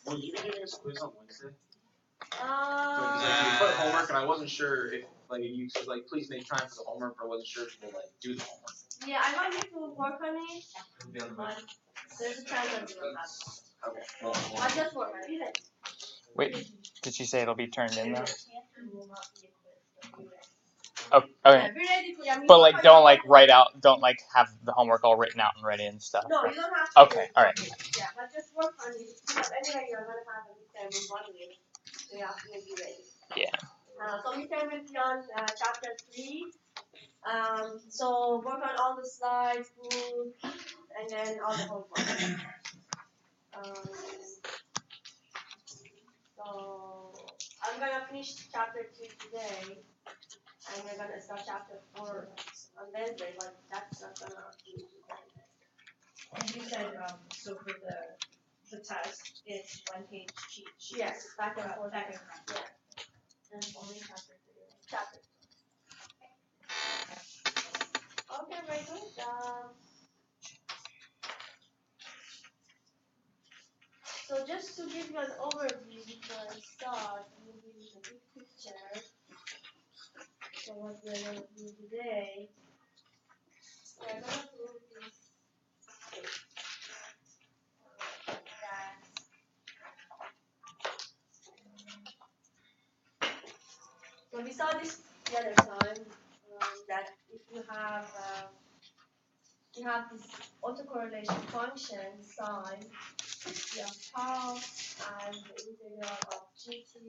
Will you be giving us a quiz on Wednesday? Because you put homework, and I wasn't sure if you said please make time for the homework, but I wasn't sure if we'll do the homework. Yeah, I want you to work on it, but there's a chance that you will not. Okay. Well, I just work on it. Wait, did she say it'll be turned in though? Oh, Okay. be ready for your But don't write out, don't have the homework all written out and ready and stuff. No, you don't have to. Okay, all right. Yeah, but just work on it. Because anyway, you're gonna have a midterm in 1 week, so you have to be ready. Yeah. So midterm will be on chapter 3. So work on all the slides, book, and then all the homework. So I'm gonna finish chapter 3 today, and we're gonna start chapter 4 on Wednesday, but that's not gonna be today. And you said, so for the test, it's 1 page cheat sheet. Yes, back and forth. Back and forth. Yeah. And only chapter 3. Chapter. Okay, very good. So just to give you an overview before I start, I'm going to give you a big picture. So what we're going to do today, we're going to prove this that so we saw this the other time that if you have this autocorrelation function psi, you have tau and the integral of gt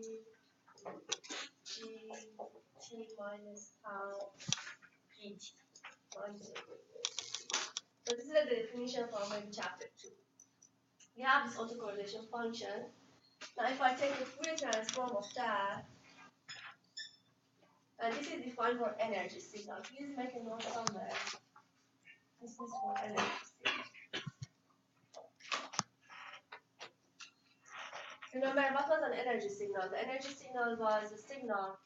minus tau pt. So this is the definition for maybe chapter 2. We have this autocorrelation function. Now if I take the Fourier transform of that, and this is defined for energy signal. Please make a note somewhere. This is for energy signal. Remember, what was an energy signal? The energy signal was a signal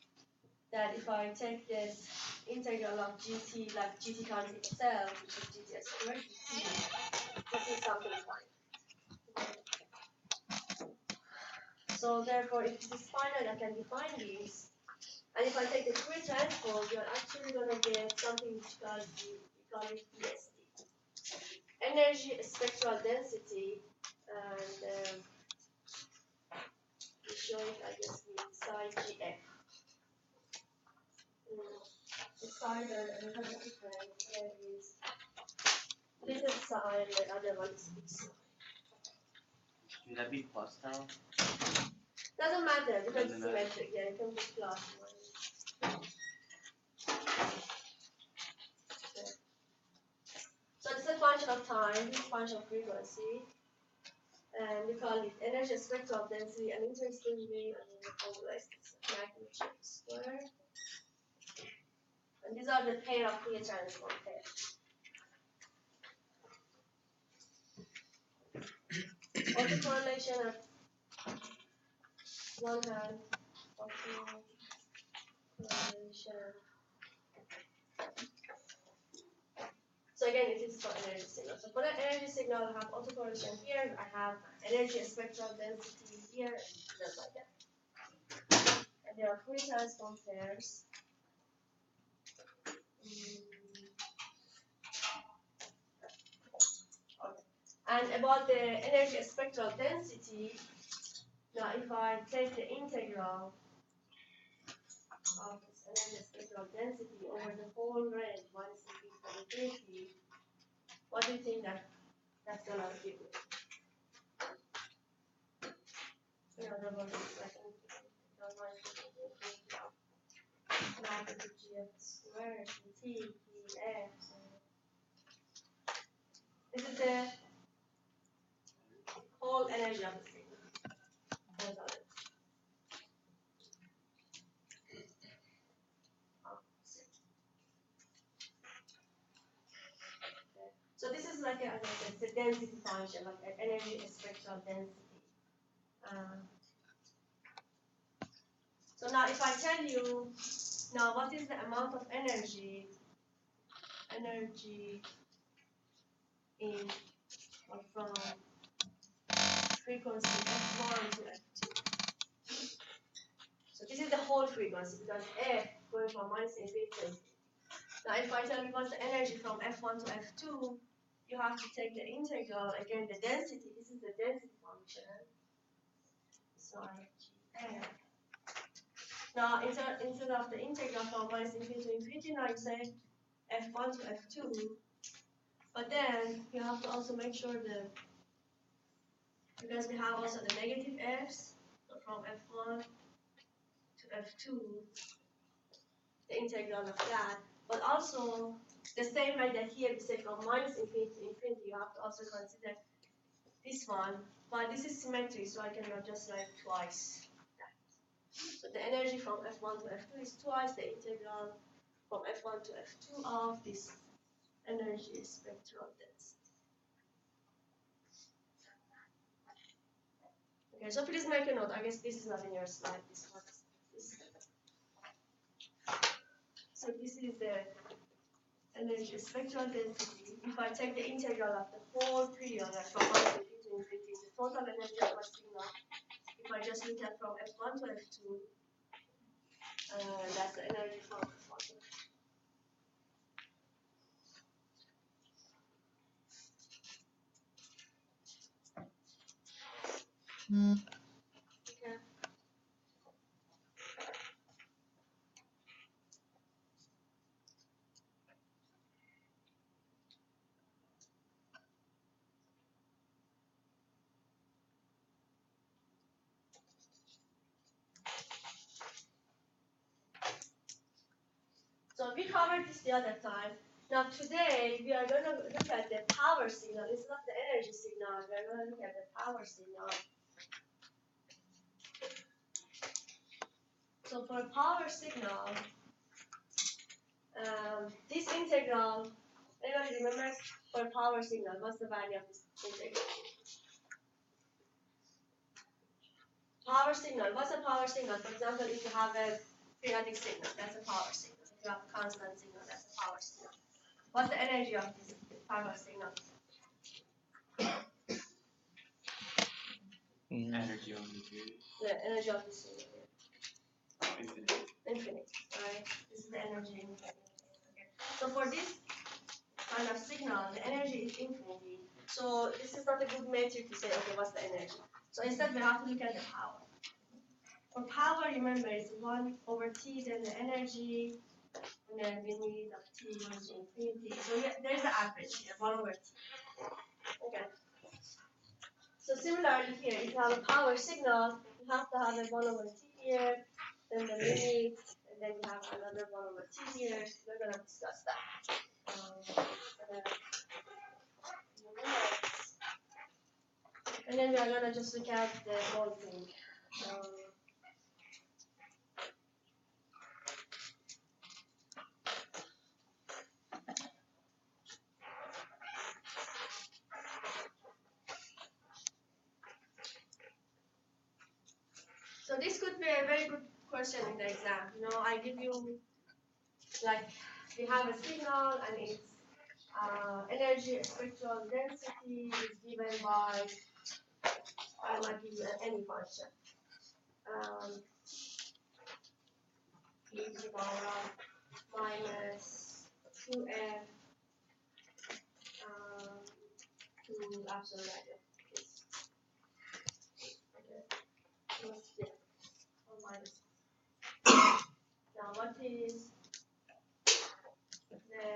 that if I take this integral of gt, like gt times itself, which is gt squared, this is something fine. So therefore, if this is finite, I can define this. And if I take the Fourier transform, you're actually going to get something which we call it ESD. Energy spectral density, and we show it, I guess, with psi GF. The psi and another different here is little psi, and the other one is big psi. Can that be plus tau? Doesn't matter because it's symmetric. Yeah, it can be plus one. So this is a function of time, this is a function of frequency. And we call it energy spectral density, and interestingly, we formalize this magnitude square. And these are the pair of Fourier transform pairs. Autocorrelation at one hand, autocorrelation. So again, it is for energy signal. So for the energy signal, I have autocorrelation here. I have energy spectral density here, just like that. And there are Fourier transform pairs. And about the energy spectral density, now if I take the integral of this energy spectral density over the whole range, 1 is to 50, what do you think that's going to give me? In other words, I think magnitude GF squared T, F. This is the whole energy of the signal. So this is like a density function, like an energy spectral density. So now if I tell you, now what is the amount of energy in or from frequency f1 to f2. So this is the whole frequency because f going from minus infinity. Now if I tell you what's the energy from f1 to f2, you have to take the integral, again the density, this is the density function. Sorry, Gf. Now instead of the integral from minus infinity to infinity, now you say f1 to f2. But then you have to also make sure because we have also the negative f's, so from f1 to f2, the integral of that. But also, the same way that here we say from minus infinity to infinity, you have to also consider this one. But this is symmetry, so I cannot just write twice that. So the energy from f1 to f2 is twice the integral from f1 to f2 of this energy spectral density. Okay, so please make a note. I guess this is not in your slide. This one. So this is the energy spectral density. If I take the integral of the whole period, like from 1 to infinity, the total energy of my signal. If I just look at from f1 to f2, that's the energy from f1 to f2. Okay. So we covered this the other time. Now today we are going to look at the power signal. It's not the energy signal. We are going to look at the power signal. So for power signal, this integral, anybody remembers for power signal, what's the value of this integral? Power signal, what's a power signal? For example, if you have a periodic signal, that's a power signal. If you have a constant signal, that's a power signal. What's the energy of this power signal? Energy of the period. The energy of this signal. Infinite. Infinite, right? This is the energy infinite. Okay. So for this kind of signal, the energy is infinity. So this is not a good metric to say, okay, what's the energy? So instead, we have to look at the power. For power, remember, it's 1 over t, then the energy, and then we need of t goes to infinity. So yeah, there's the average here, 1 over t. Okay. So similarly here, if you have a power signal, you have to have a 1 over t here, then the limit, and then you have another 1 over t here. We're going to discuss that. And then we are going to just look at the whole thing. So this could be a very good question in the exam. You know, I give you, like, we have a signal and its energy spectral density is given by, I might give you any function. E to the power minus 2f to absolute value. Okay. Yeah. Or minus. Now what is the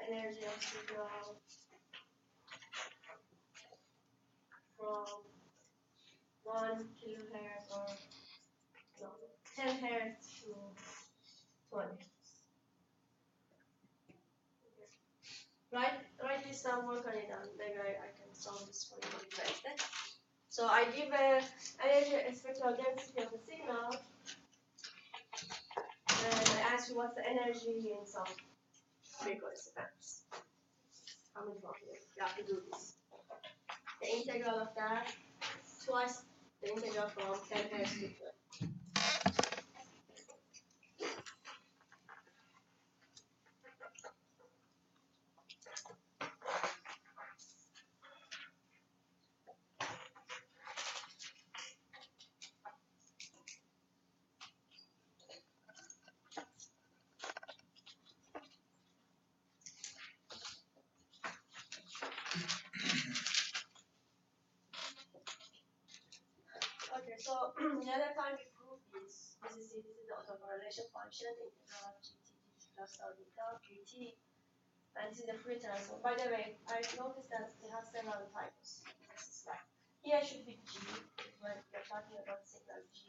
energy of signal from 1 kilohertz or no, 10 hertz to 20? Write this down, work on it, and maybe I can solve this for you instead. So I give a energy spectral density of the signal, and I ask you what's the energy in some frequency bands. Coming from here, you have to do this. The integral of that, twice the integral from 10 hertz to 20. so the other time we proved this, this is the autocorrelation function, integral of gt plus tau deta dt, and this is the Fourier transform. By the way, I noticed that they have several types. This is like, here should be g, when we're talking about signal g.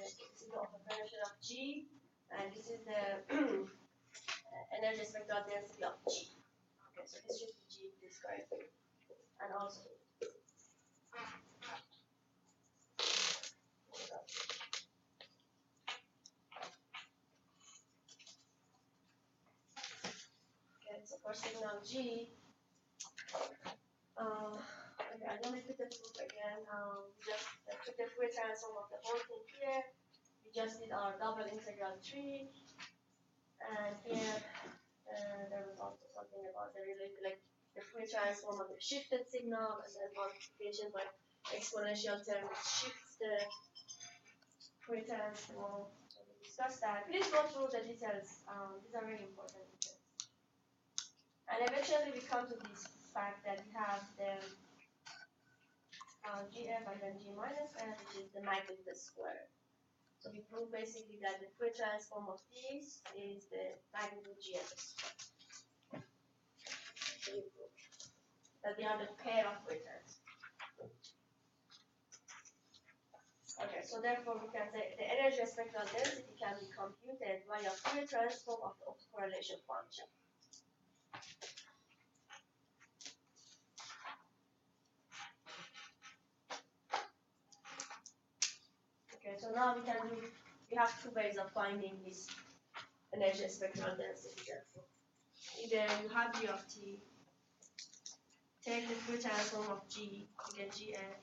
This is the autocorrelation of g, and this is the energy spectral density of g. Okay, so this should be g, this correctly. And also, okay, so for signal G, okay, I don't repeat the proof again. Just took the Fourier transform of the whole thing here. We just did our double integral tree, and here there was also something about the related, like the Fourier transform of the shifted signal, and then multiplication by exponential term which shifts the Fourier transform. So we discussed that. Please go through the details. These are very important details. And eventually we come to this fact that we have the gf and then g minus f, which is the magnitude square. So we prove basically that the Fourier transform of this is the magnitude gf square. So we prove that we have a pair of Fourier transforms. Okay, so therefore we can say the energy spectral density can be computed via Fourier transform of the autocorrelation function. Okay, so now we have two ways of finding this energy spectral density. Therefore, either you have g of t, take the Fourier transform of g, you get gn,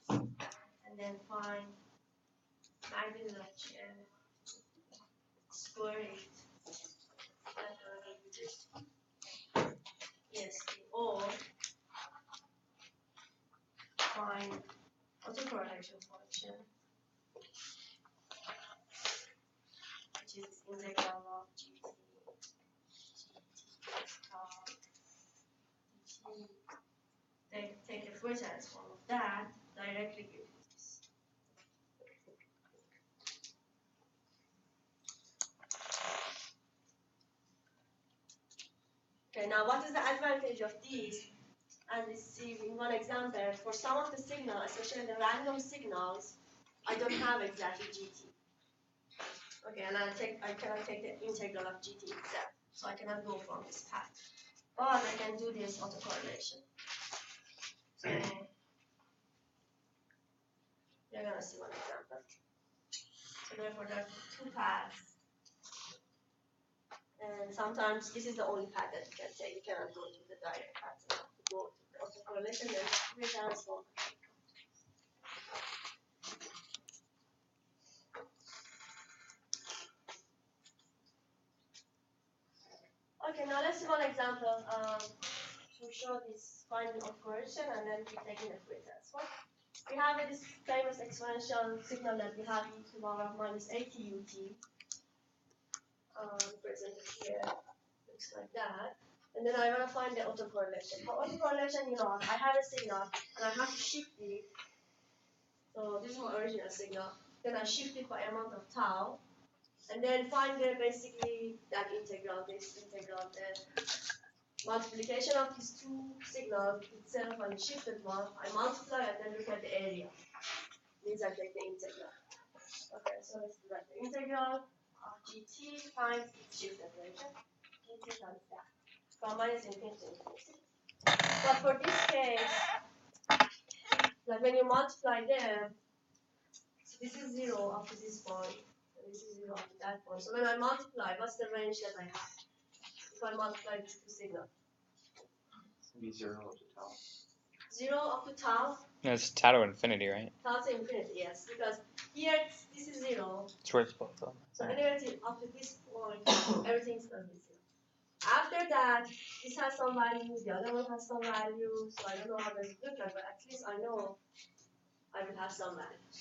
and then find magnitude of gn, square it, yes, or find autocorrelation function, which is integral of gt, take the Fourier transform of that, directly give this. Okay, now what is the advantage of these? As we see in one example, for some of the signals, especially the random signals, I don't have exactly gt. Okay, and I cannot take the integral of gt itself, so I cannot go from this path. But I can do this autocorrelation. So you're gonna see one example. So therefore there are two paths. And sometimes this is the only path that you can take. You cannot go to the direct path. You have to go to the autocorrelation and Fourier transform. Okay, now let's see one example to show this finding of correlation and then we're taking the Fourier transform. We have this famous exponential signal that we have e to the power of minus 80 ut. Presented here, looks like that. And then I want to find the autocorrelation. For autocorrelation, you know, I have a signal and I have to shift it. So this is my original signal. Then I shift it by amount of tau. And then find basically that integral, this integral, the multiplication of these two signals itself and the shifted one. I multiply and then look at the area. Means I take the integral. Okay, so let's do that. The integral of gt times its shifted version. Gt times that. From minus infinity to infinity. But for this case, like when you multiply them, so this is 0 up to this point. This is 0 up to that point. So when I multiply, what's the range that I have? If I multiply these two signals. It's gonna be 0 up to tau. 0 up to tau. No, it's tau to infinity, right? Tau to infinity, yes. Because here this is 0. It's where it's both of them. So anyway, up to this point, everything's gonna be 0. After that, this has some value, the other one has some value. So I don't know how does it look like, but at least I know I will have some value.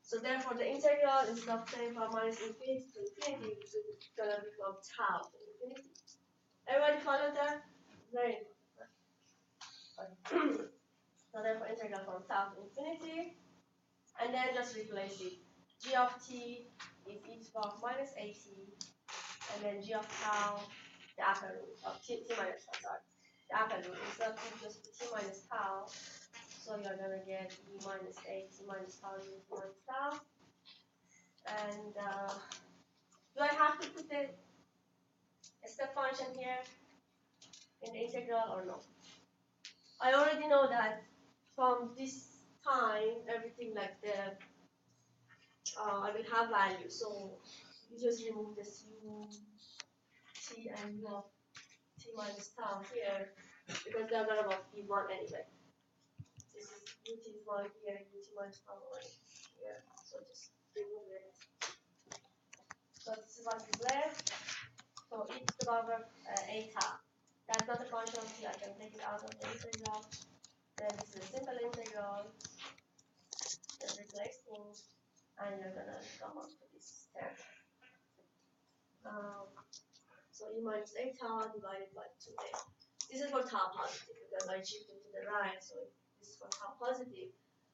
So therefore, the integral instead of saying from minus infinity to infinity, it's gonna become tau to infinity. Everybody follow that? Very important. So from tau to infinity, and then just replace it. G of t is e to the power of minus at, and then g of tau, the upper root of t minus tau, sorry. The upper root, instead of t, just put t minus tau, so you're gonna get e minus at minus tau e minus tau. And do I have to put the step function here in the integral or no? I already know that from this time, everything like the I will have value. So you just remove this u t and u of t minus tau here because they're not about e1 anyway. This is ut is 1 here, ut minus tau 1 here. So just remove it. So this is what is left. So e to the power a tau. That's not a function of t. I can take it out of the integral. Then this is a simple integral. Just replace things, and you're gonna come up with this term. So e minus a tau divided by 2a. This is for tau positive because I shifted to the right, so this is for tau positive.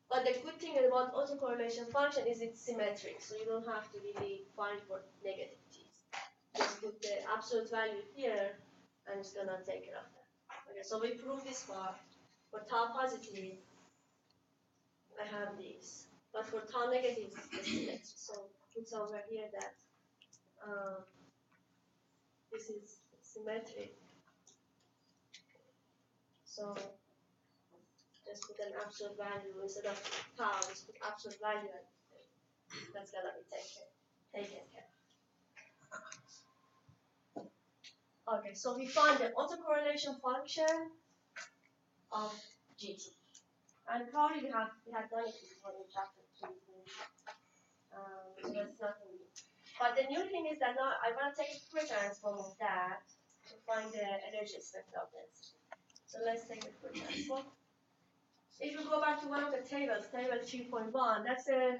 But the good thing about autocorrelation function is it's symmetric, so you don't have to really find for negative t's. Just put the absolute value here, and it's gonna take care of that. Okay, so we prove this part. For tau positive, I have this. But for tau negative, it's symmetric. So put somewhere here that this is symmetric. So just put an absolute value instead of tau, just put absolute value, and that's gonna be taken care. Okay, so we found the autocorrelation function of GT. And probably we had done it before in chapter 2. So that's nothing new. But the new thing is that now I want to take a Fourier transform of that to find the energy spectral density. So let's take a Fourier transform. If you go back to one of the tables, table 3.1, that's a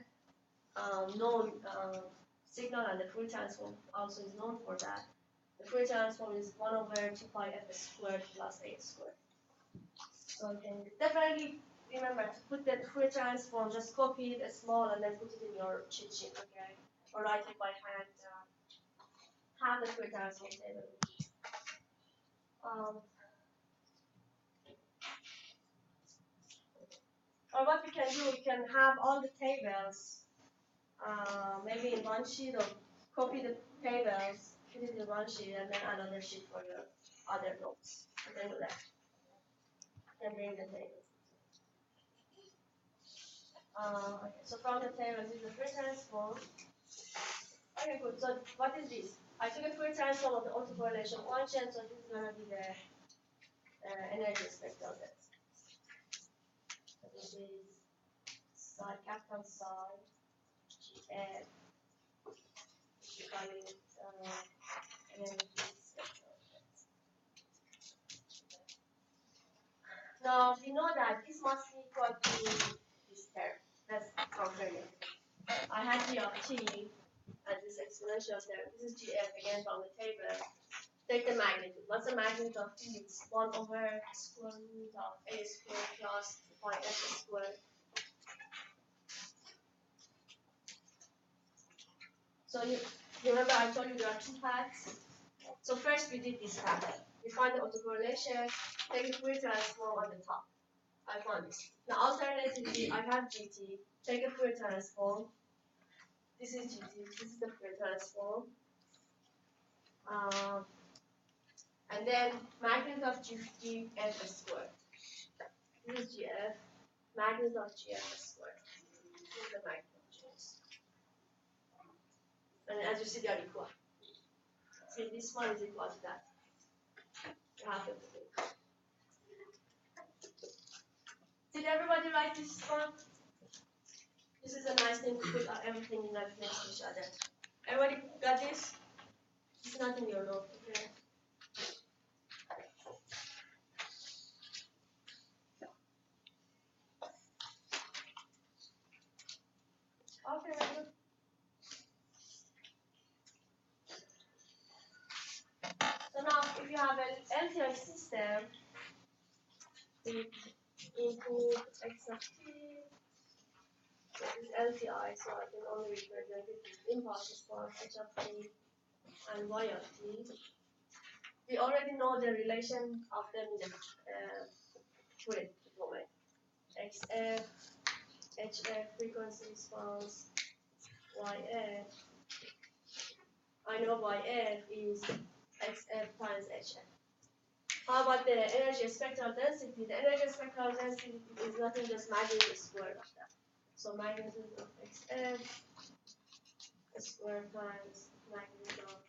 known signal, and the Fourier transform also is known for that. The Fourier transform is 1 over 2 pi f squared plus a squared. So you can definitely remember to put the Fourier transform, just copy it small and then put it in your cheat sheet, okay? Or write it by hand. Have the Fourier transform table. Or what we can do, we can have all the tables, maybe in one sheet, or copy the tables, put it in one sheet, and then another sheet for your other notes. You can do that. And bring the tables. Okay, so from the table, this is the Fourier transform. Okay, good. So what is this? I took a Fourier transform of the autocorrelation function, so this is going to be the energy spectral density. So this is psi, capital psi, GF, calling it energy spectral density. Now, we know that this must be equal to this term. Let's confirm it. I had g of t as this exponential term. This is gf again from the table. Take the magnitude. What's the magnitude of t? It's 1 over square root of a squared plus 2 pi f squared. So you remember I told you there are two paths. So first we did this path. We find the autocorrelation, take a Fourier transform on the top. I found this. Now alternatively, I have GT, take a Fourier transform. This is GT, this is the Fourier transform. And then magnitude of GF squared. This is GF, magnitude of GF squared. This is the magnitude of GF. And as you see, they are equal. See, this one is equal to that. You have to put it. Did everybody write this one? This is a nice thing to put everything in next to each other. Everybody got this? It's not in your note, okay? Okay, good. So now, if you have an LTI system with input x of t. This is LTI, so I can only represent it with impulse response h of t and y of t. We already know the relation of them in the fluid domain. XF, HF, frequency response, YF. I know YF is XF times HF. How about the energy spectral density? The energy spectral density is nothing just magnitude squared of that. So magnitude of XF squared times magnitude of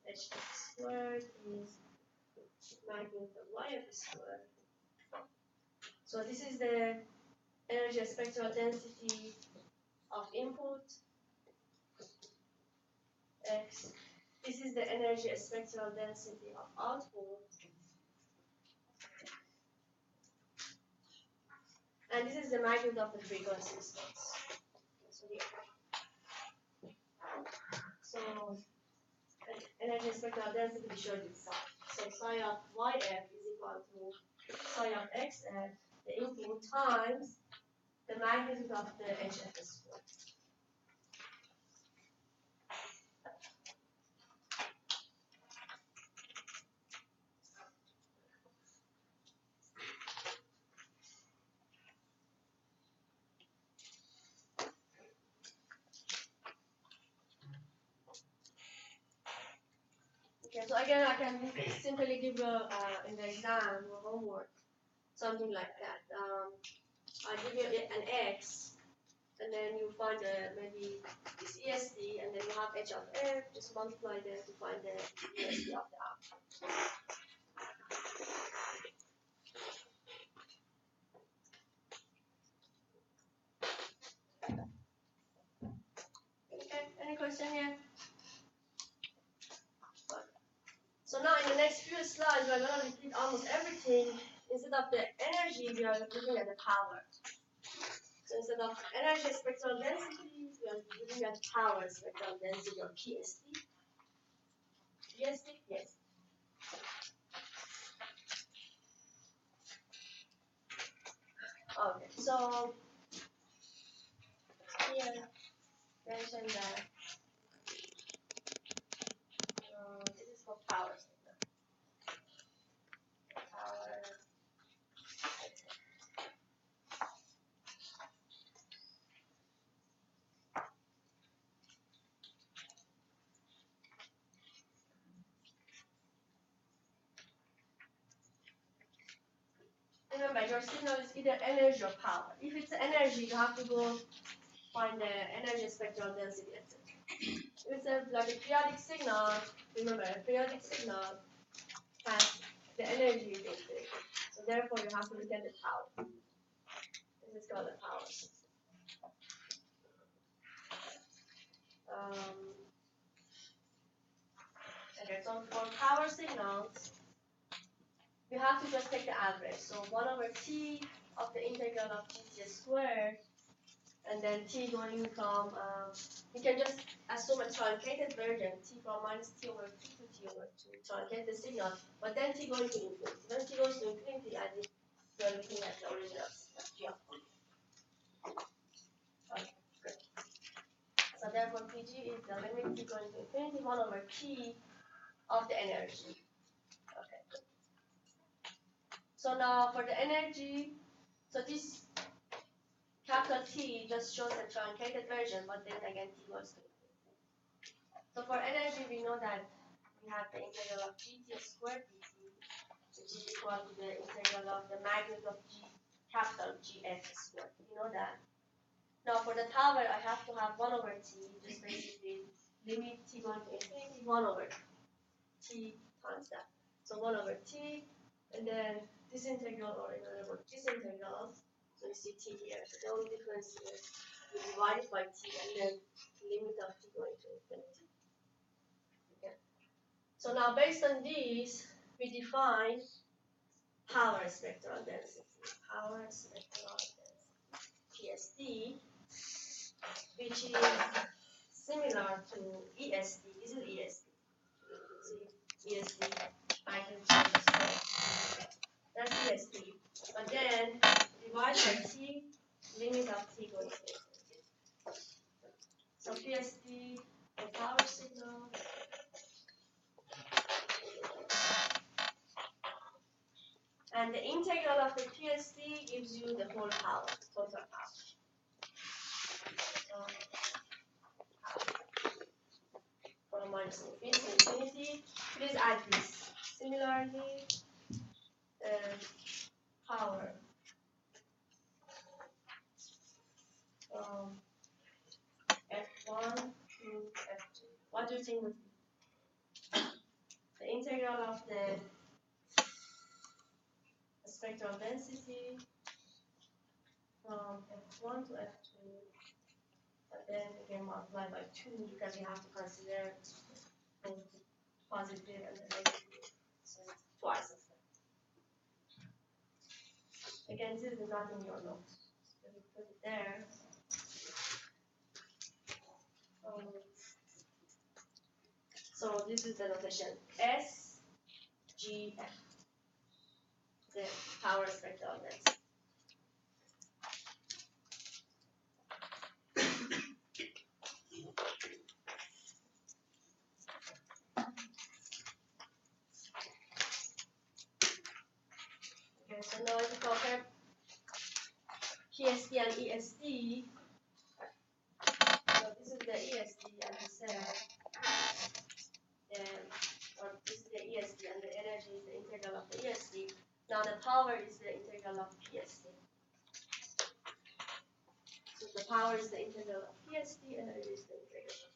HF squared is magnitude of YF squared. So this is the energy spectral density of input X. This is the energy spectral density of output. And this is the magnitude of the frequency response. So here. So energy spectral density we showed itself. So psi of YF is equal to psi of XF, the input times the magnitude of the HF squared. Okay, so again, I can simply give you in the exam or homework something like that. I give you an X, and then you find maybe this ESD, and then you have H of F. Just multiply them to find the ESD of the output. Okay, any question here? So now in the next few slides, we're going to repeat almost everything. Instead of the energy, we are looking at the power. So instead of energy spectral density, we are looking at power spectral density or PSD. PSD? Yes. Okay, so here mention that this is for power signal. Power. Remember, your signal is either energy or power. If it's energy, you have to go find the energy spectral density, etc. If it's like a periodic signal, remember, a periodic signal has the energy in it. So therefore, you have to look at the power. This is called the power. Okay, so for power signals, you have to just take the average. So 1 over t of the integral of gt squared, and then t going from, you can just assume a truncated version, t from minus t over 2 to t over 2, truncate the signal, but then t going to infinity. When t goes to infinity, as if you're looking at the original signal, g of t. Okay, good. So therefore, pg is the limit t going to infinity, 1 over t of the energy. Okay, good. So now for the energy, so this capital T just shows a truncated version, but then again T goes to infinity. So for energy, we know that we have the integral of gt squared dt, which is equal to the integral of the magnitude of g capital Gf squared. We know that. Now for the power, I have to have 1 over t, just basically limit t going to infinity, 1 over t times that. So 1 over t, and then this integral, or in other words, this integral. So you see t here. So the only difference is we divide it by t, and then limit of t going to infinity. Okay. So now based on these, we define power spectral density. Power spectral density, PSD, which is similar to ESD. This is ESD. See, ESD, I can change this. That's ESD. But then divided by t, limit of t going to infinity. So PSD, the power signal, and the integral of the PSD gives you the whole power, total power. So, from minus infinity to infinity, please add this. Similarly, the power from F1 to F2. What do you think would be? The integral of the spectral density from F1 to F2, but then again multiply by 2 because you have to consider both the positive and the negative, so it's twice as much. Again, this is not in your notes, so you put it there. So this is the notation S, G, F, the power spectral density. Okay, so now if you compare PSD and ESD, so this is the ESD and the cell, or this is the ESD and the energy is the integral of the ESD. Now the power is the integral of PSD. So the power is the integral of PSD, energy is the integral of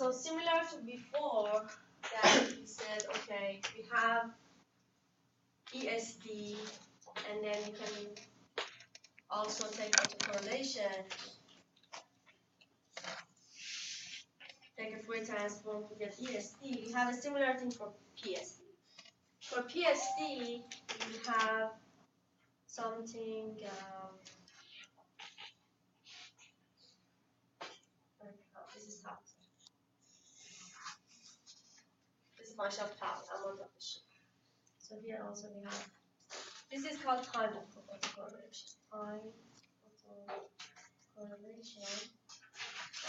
So similar to before, that we said, okay, we have ESD, and then you can also take autocorrelation, take a Fourier transform to get ESD. We have a similar thing for PSD. For PSD, we have something, this is how. This is function of power, amount of the sheet. So here also we have, this is called time autocorrelation. Time autocorrelation.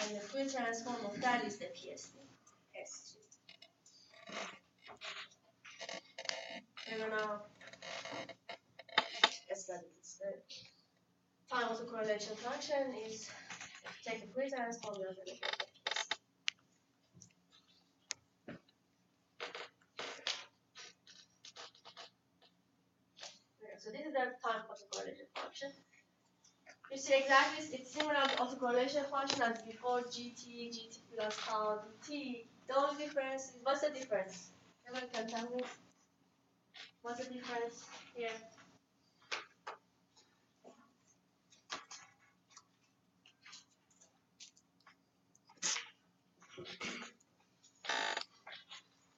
And the Fourier transform of that is the PSD, S2. We're gonna study this. The time autocorrelation function is take the Fourier transform, you're gonna get the PSD. Okay, so this is the time autocorrelation function. You see exactly, it's similar to autocorrelation function as before, GT plus tau dt. The only difference is, what's the difference? Everyone can tell me? What's the difference here?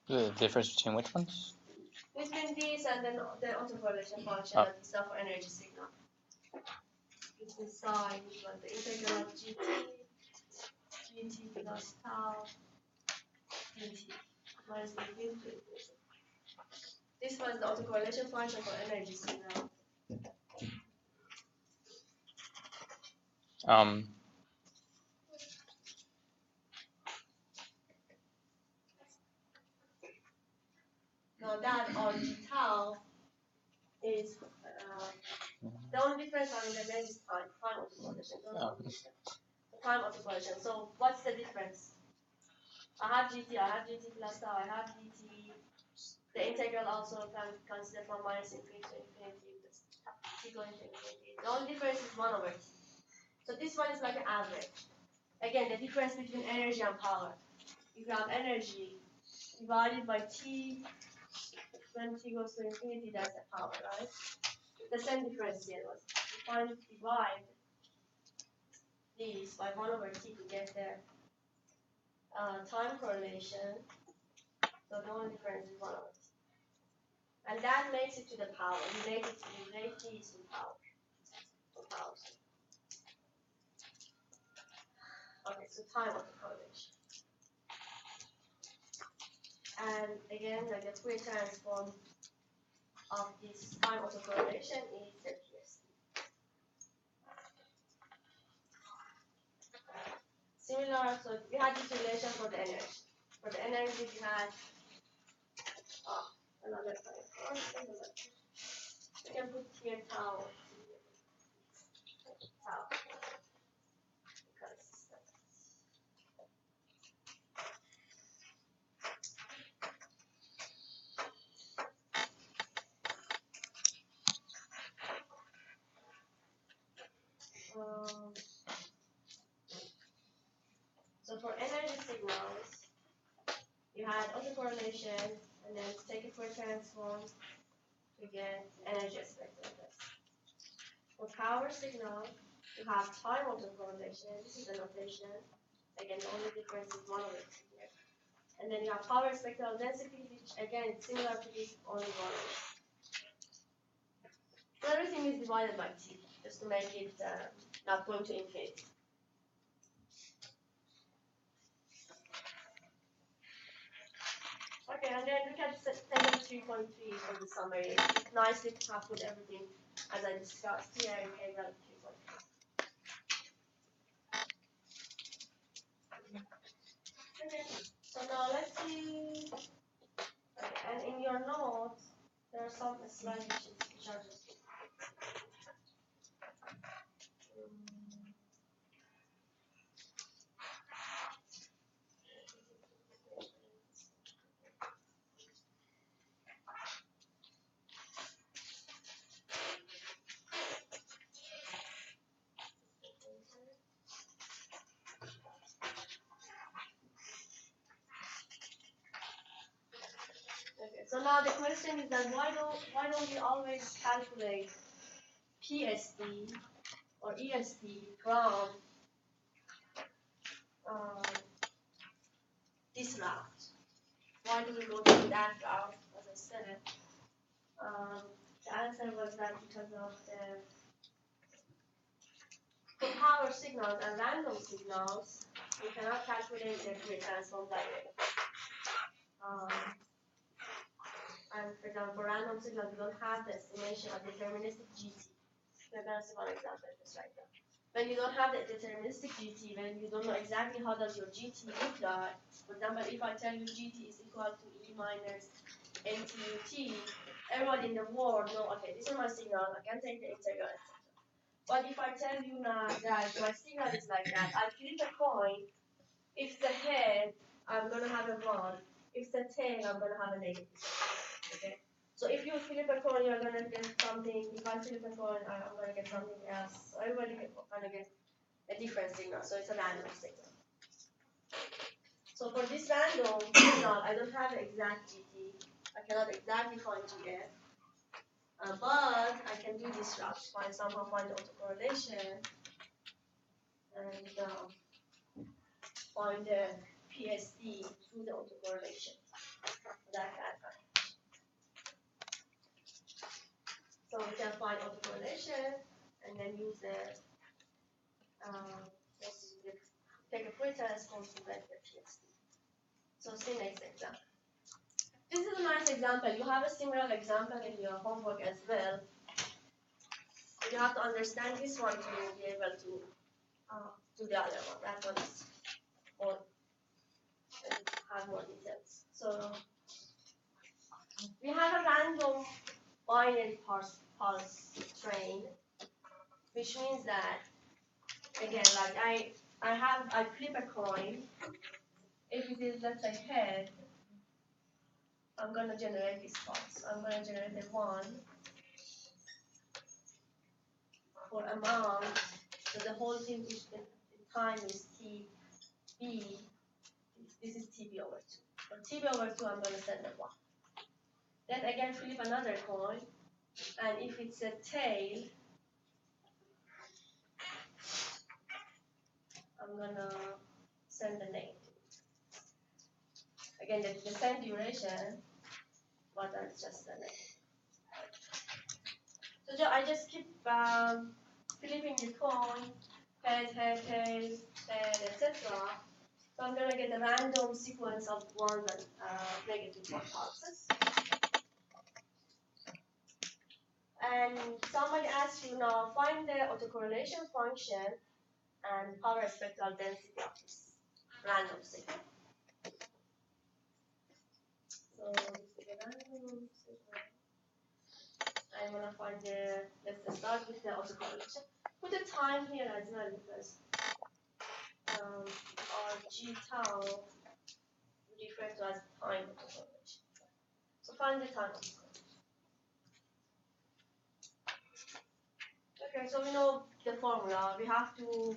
The difference between which ones? Between this and then the autocorrelation function and the stuff for energy signal. It's the sine, but the integral of GT plus tau dt minus the infinity. This was the autocorrelation function for energy signal. Now that on G tau is the only difference on the name is time autocorrelation. The time autocorrelation. So what's the difference? I have GT plus tau, I have dt. The integral also can consider from minus infinity to infinity, t going to infinity. The only difference is 1 over t. So this one is like an average. Again, the difference between energy and power. If you have energy divided by t, when t goes to infinity, that's the power, right? the same difference here was divide these by 1 over t to get the time correlation. So the only difference is 1 over t. And that makes it to the power. We make these to power. Okay, so time autocorrelation. And again, like the Fourier transform of this time autocorrelation is the PSD. Similar, so we had this relation for the energy. For the energy, we had another time. We can put here tau. So for energy signals, you had autocorrelation, and then take it for transform to get energy spectrum. For power signal, you have time autocorrelation. This is the notation. Again, the only difference is 1 over t here. And then you have power spectral density, which again is similar to this, only 1 over t. So everything is divided by t, just to make it not going to infinity. Okay, and then look at table 3.3 for the summary. It's nicely to have put everything as I discussed here in table 3.3. Okay, so now let's see. Okay, and in your notes, there are some slides which are just. Okay, so now the question is that why don't we always calculate PSD or ESD from this route? Why do we go to that route, as I said? The answer was that because of the power signals and random signals, we cannot calculate the Fourier transform directly. And for example, for random signals, we don't have the estimation of deterministic GT. We're going to see one example just right now. When you don't have the deterministic GT, when you don't know exactly how does your GT look like, for example, if I tell you GT is equal to E minus NTUT, everyone in the world know, okay, this is my signal, I can take the integral, etc. But if I tell you now that my signal is like that, I flip a coin, if the head, I'm going to have a 1, if the tail, I'm going to have a negative. Okay? So if you flip a coin, you're going to get something. If I flip a coin, I'm going to get something else. So everybody is going to get a different signal. So it's a random signal. So for this random signal, I don't have an exact GT. I cannot exactly find GF. But I can do this route, somehow find the autocorrelation and find the PSD through the autocorrelation. That can happen. So we can find autocorrelation and then use the take a Fourier transform to get the PSD. So see next example. This is a nice example. You have a similar example in your homework as well. You have to understand this one to be able to do the other one. That one is more have more details. So we have a random binary pulse train, which means that again, like I flip a coin. If it is, let's say, head, I'm gonna generate this pulse. I'm gonna generate a 1 for amount. So the whole thing is the time is TB. This is TB over 2. For TB over 2, I'm gonna send a 1. Then again, flip another coin. And if it's a tail, I'm gonna send the negative. Again, the same duration, but that's just the negative. So I just keep flipping the coin, head, tail, etc. So I'm gonna get a random sequence of one and negative one pulses. And somebody asks you now, find the autocorrelation function and power spectral density of this random signal. So this is a random signal. I'm gonna find let's start with the autocorrelation. Put a time here as well because our G tau refer to as time autocorrelation. So find the time autocorrelation. Okay, so we know the formula. We have to,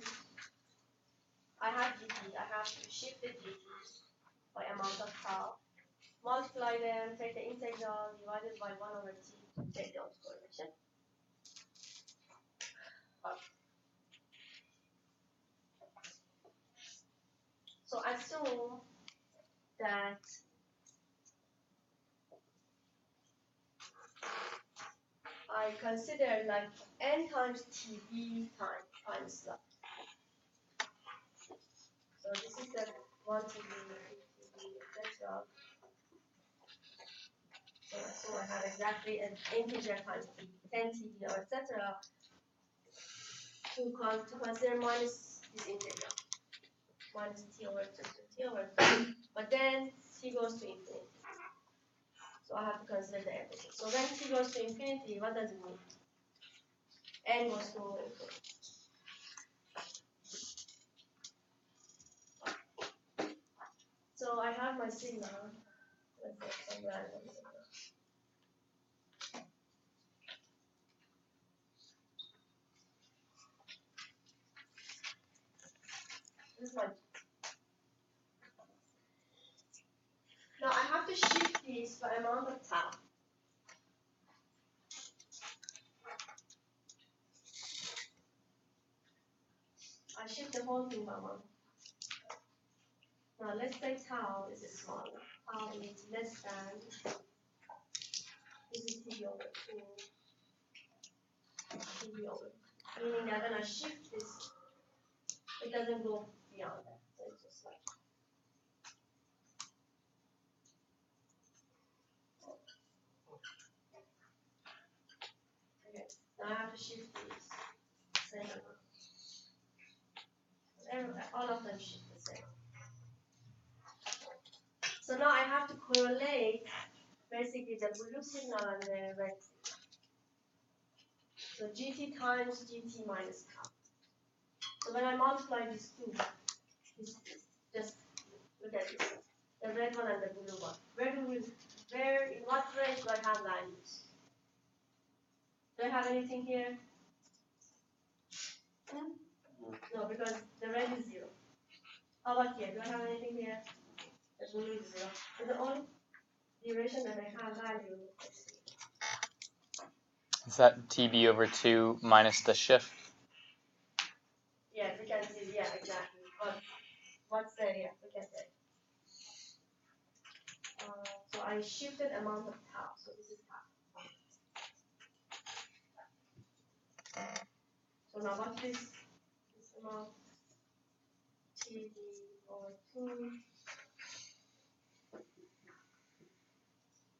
I have dt, I have to shift the dt by amount of tau, multiply them, take the integral, divided by 1 over t, take the autocorrelation. So assume that I consider like n times tb time slot. So this is the 1 tb, 2 tb, etc. So I have exactly an integer times 10 tb or etc. to consider minus this integral. Minus t over 2 to t over 2. But then t goes to infinity. So I have to consider the everything. So when t goes to infinity, what does it mean? N goes to infinity. So I have my signal. Let's say some random signal. This is my. Now I have to shift these by amount of tau. I shift the whole thing by 1. Now let's say tau is small. Tau is less than. This is t over 2. T over 2. Meaning that when I shift this, it doesn't go beyond that. So it's just like. Okay. Now I have to shift these. Same amount. All of them shift the same. So now I have to correlate basically the blue signal and the red signal. So GT times GT minus tau. So when I multiply these two, just look at this. The red one and the blue one. In what range do I have values? Do I have anything here? No, because the red is 0. How about here? Do I have anything here? The blue is 0. So the only duration that I have value is 3. Is that TB over 2 minus the shift? Yes, we can see, yeah, exactly. What's there? Yeah, we can see. So I shifted amount of tau. So this is tau. So now what is this amount? TB over 2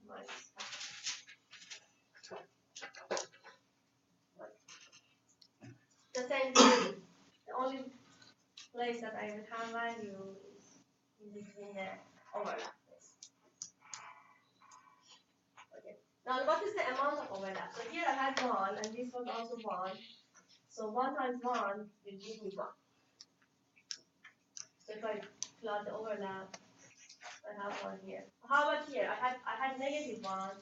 minus tau. The same thing. The only place that I will have value is in between the overlap place. Okay. Now what is the amount of overlap? So here I had 1 and this was also 1. So 1 times 1 will give me 1. So if I plot the overlap, I have 1 here. How about here? I had negative 1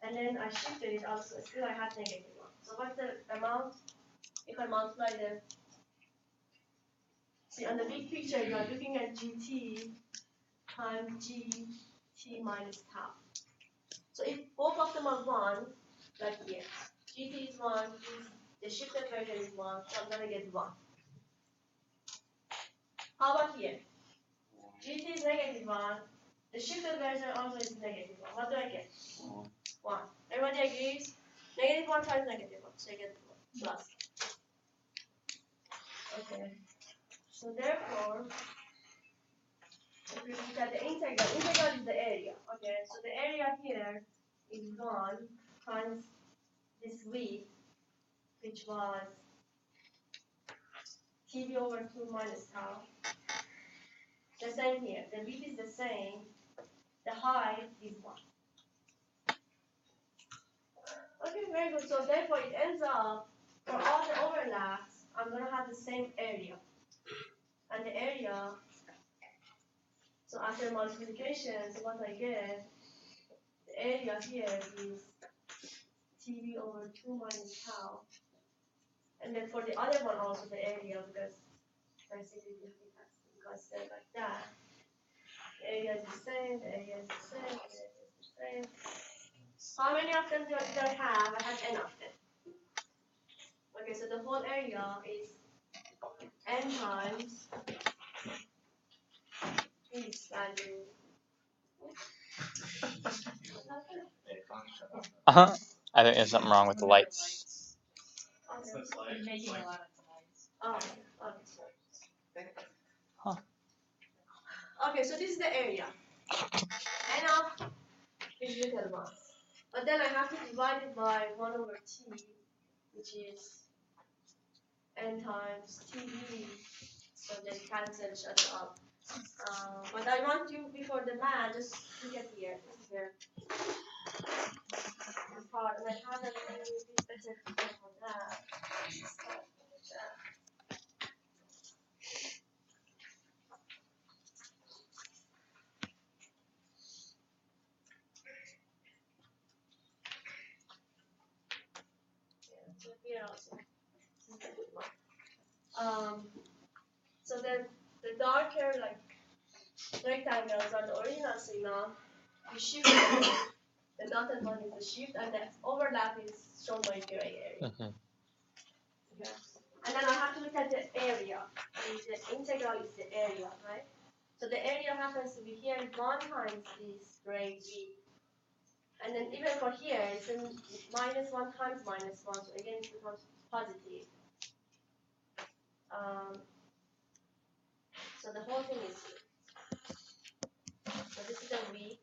and then I shifted it also. Still I had negative 1. So what's the amount? If I multiply them, see on the big picture you are looking at GT times GT minus tau. So if both of them are 1, like here, GT is 1, the shifted version is 1, so I'm gonna get 1. How about here? GT is negative 1, the shifted version also is negative 1. What do I get? 1. Everybody agrees? Negative 1 times negative 1, so I get 1 plus. Okay. So therefore, if we look at the integral is the area. Okay, so the area here is 1 times this width, which was TB over 2 minus tau. The same here. The width is the same. The height is 1. Okay, very good. So therefore, it ends up, for all the overlaps, I'm going to have the same area. And the area, so after multiplication, so what I get, the area here is TB over 2 minus tau. And then for the other one also the area, because basically consider like that. The area is the same, the area is the same, the area is the same. How many of them do I have? I have n of them. Okay, so the whole area is n times this value. I think there's something wrong with the lights. Okay. You're making a lot of noise. Oh, okay. Okay, so this is the area. N of digital mass. But then I have to divide it by 1 over t, which is n times tv, so they cancel each other out. But I want you, before the math, just look at here. This is here. The part, and I have a little bit better for that. So here also. So the darker like rectangles are the original signal. You shift the dotted one is the shift, and the overlap is shown by gray area. Mm-hmm. Okay. And then I have to look at the area. And the integral is the area, right? So the area happens to be here 1 times this gray g. And then even for here, it's in minus 1 times minus 1, so again it becomes positive. So the whole thing is here. So this is a v.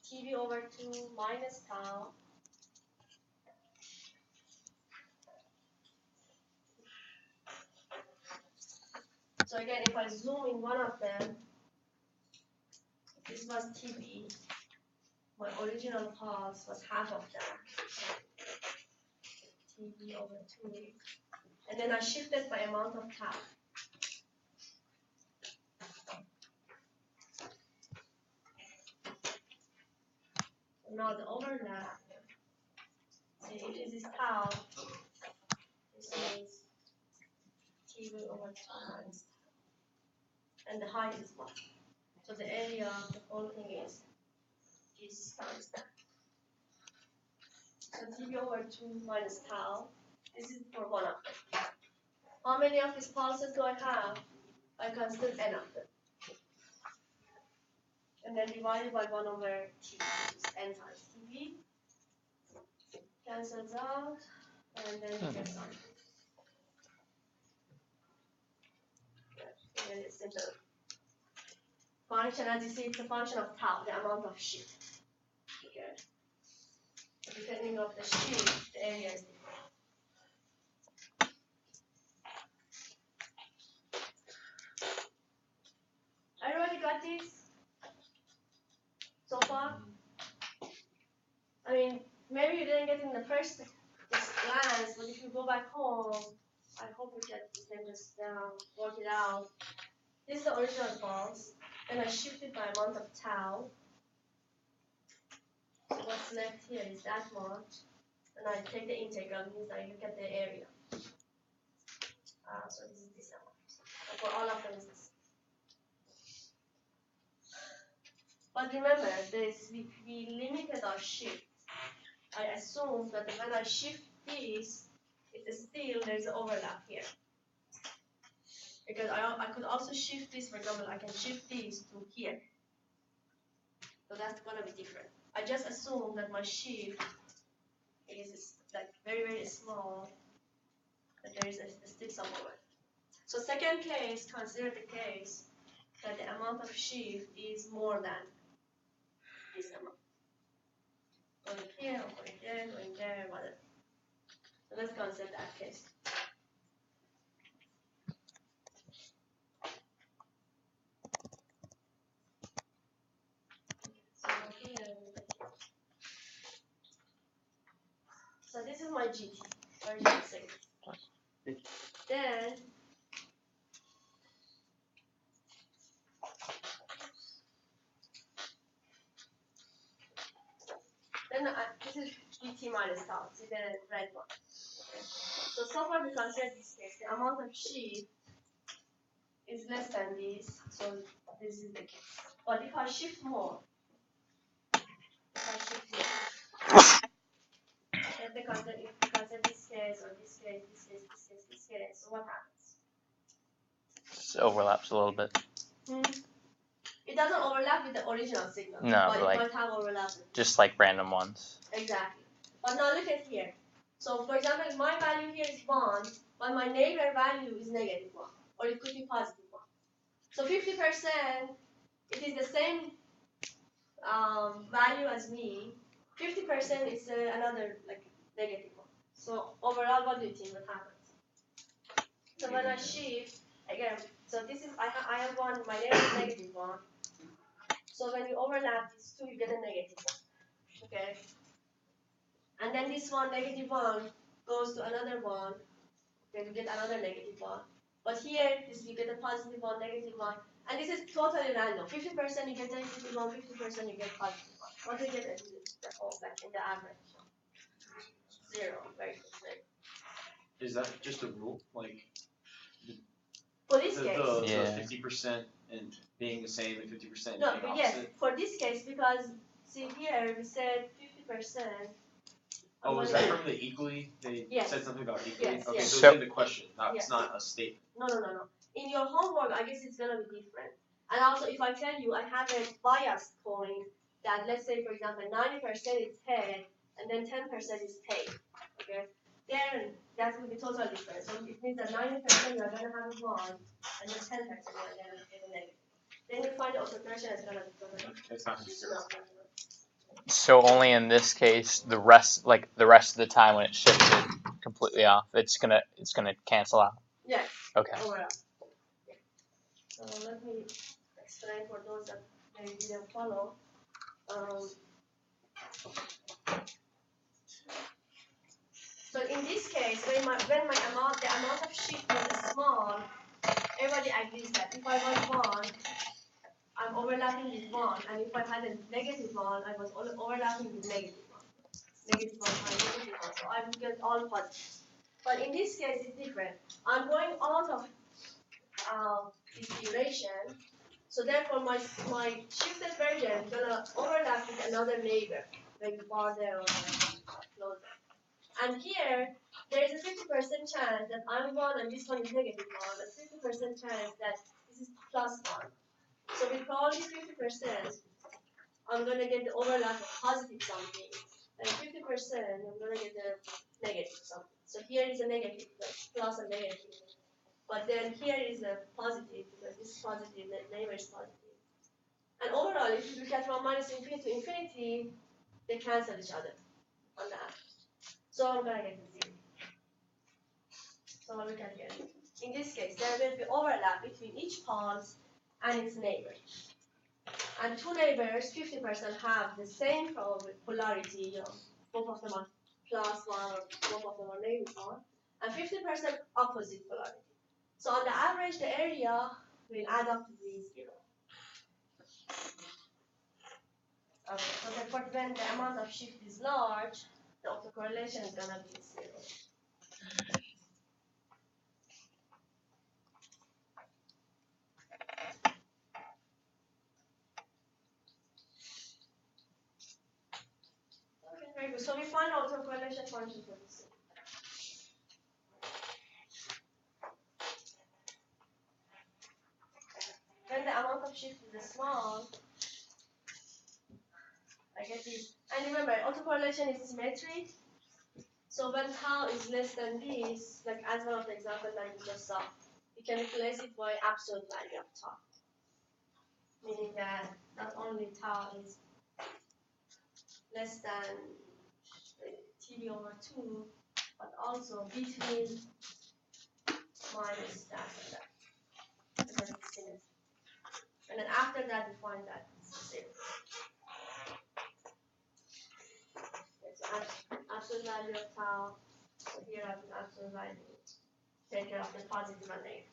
TB over 2 minus tau. So again, if I zoom in one of them, this was TB. My original pulse was half of that. TB over 2. And then I shifted by amount of tau. So now the overlap. See, if this is tau, this is TB over 2 times tau. And the height is 1. So the area of the whole thing is times that. So TB over 2 minus tau. This is for one of them. How many of these pulses do I have? I consider n of them. And then divided by 1 over t, which is n times tb. Cancels out, and then you get something. Very simple. Function, as you see, it's a function of tau, the amount of shift. Okay. Depending on the shift, the area is different. Everybody got this so far? I mean, maybe you didn't get it in the first glance, but if you go back home, I hope you can just work it out. This is the original pulse, and I shift it by amount of tau. So what's left here is that much, and I take the integral, means I look at the area. So this is this amount. So for all of them is this. But remember, we limited our shift I assume that when I shift this, it's still there's an overlap here. Because I could also shift this, for example, I can shift this to here. So that's gonna be different. I just assume that my shift is like very, very small, that there is still some overlap. So second case, consider the case that the amount of shift is more than this amount. Going here, going there, whatever. So let's consider that case. So here, so this is my GT, original signal. Then this is GT minus tau, see the red one. Okay. So far we consider this case, the amount of shift is less than this, so this is the case. But if I shift more, if we consider this case or this case, so what happens? It overlaps a little bit. It doesn't overlap with the original signal. No, but like, it might have overlap. Just like random ones. Exactly. But now look at here. So for example, my value here is 1, but my neighbor value is negative 1, or it could be positive 1. So 50%, it is the same value as me. 50% is another like negative 1. So overall, what do you think would happen? So when I shift again, so this is I have one, my neighbor is negative 1. So when you overlap these two, you get a negative 1. Okay. And then this one, negative 1, goes to another one. Okay, you get another negative 1. But here, you get a positive 1, negative 1. And this is totally random. 50% you get negative 1, 50% you get positive 1. What do you get in the average? 0. Very good. Is that just a rule? Like for this case? The 50% and being the same and 50% no, being opposite? Yes, for this case, because see here, we said 50%. Oh, was that from the equally? They said something about equally? Yes, okay, yes. so it's in the question, it's not a statement. No. In your homework, I guess it's gonna be different. And also, if I tell you I have a biased coin that, let's say, for example, 90% is head and then 10% is tail, okay? Then that will be totally different. So it means that 90% you are gonna have a 1, and then 10% you are gonna get a negative. Then you find the operation is gonna be totally different. It's not zero. So only in this case, the rest of the time when it's shifted completely off, it's gonna cancel out. Yes. Okay. Overall. Yeah. So let me explain for those that maybe didn't follow. So in this case, when the amount of shift is small, everybody agrees that if I want 1, I'm overlapping with 1, and if I had a negative 1, I was overlapping with negative 1. Negative 1 times negative 1, so I would get all positive. But in this case, it's different. I'm going out of this duration, so therefore my shifted version is gonna overlap with another neighbor, maybe farther or closer. And here, there is a 50% chance that I'm 1 and this one is negative 1, a 50% chance that this is plus 1. So with probably 50%, I'm going to get the overlap of positive something, and 50% I'm going to get the negative something. So here is a negative, plus a negative. But then here is a positive, because this is positive, the neighbor is positive. And overall, if you look at from minus infinity to infinity, they cancel each other on that. So I'm going to get the 0. So look at here. In this case, there will be overlap between each pulse and its neighbor. And two neighbors, 50% have the same polarity, both of them are plus 1 or both of them are negative 1, and 50% opposite polarity. So on the average, the area will add up to be 0. Okay, so therefore when the amount of shift is large, the autocorrelation is gonna be 0. Okay, very good. So we find autocorrelation function for this. When the amount of shift is small, I get this. And remember, autocorrelation is symmetric. So when tau is less than this, like as one of the examples that we just saw, you can replace it by absolute value of tau. Meaning that not only tau is less than TB over 2, but also between minus that and that. Because it's symmetric. And then after that, we find that it's 0. Okay, so absolute value of tau. So here I have an absolute value. Take care of the positive and negative.